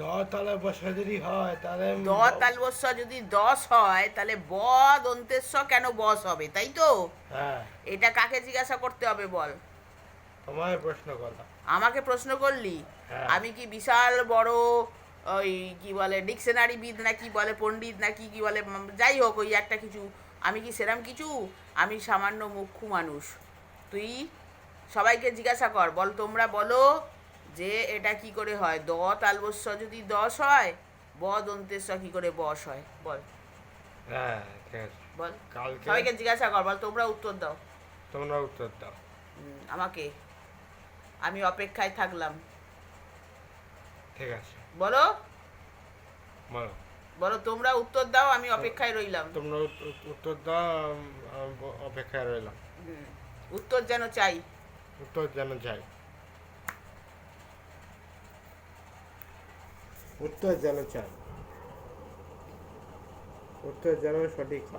দ তালে বসা যদি হয় তাহলে দ তালবস্য যদি 10 হয় তাহলে ব দন্তেশ্ব কেন বস হবে, তাই তো? হ্যাঁ, এটা কাকে জিজ্ঞাসা করতে হবে বল? তোমায় প্রশ্ন করলাম। আমাকে প্রশ্ন করলি? হ্যাঁ। আমি কি বিশাল বড় ওই কি বলে ডিকশনারি বিদ না কি বলে পণ্ডিত না কি কি বলে, যাই হোক ওই একটা কিছু, আমি কি সেরাম কিছু? আমি সামান্য মুখ্য মানুষ। তুই সবাইকে জিজ্ঞাসা কর, বল তোমরা বলো যে এটা কি করে হয়, দ তালবস্য যদি 10 হয়, ব দন্তেশ্ব কি করে বস হয় বল? হ্যাঁ, ঠিক আছে। বল, কালকে সবাইকে জিজ্ঞাসা কর, বল তোমরা উত্তর দাও। তোমরা উত্তর দাও। আমাকে, আমি অপেক্ষায় থাকলাম। ঠিক আছে, বলো, বলো। বলো তোমরা উত্তর দাও, আমি অপেক্ষায় রইলাম। তোমরা উত্তর দাও, আমি অপেক্ষায় রইলাম। হুম, উত্তর যেন চাই। উত্তর যেন চাই। উত্তর যেন চাই। উত্তর যেন সঠিক হয়।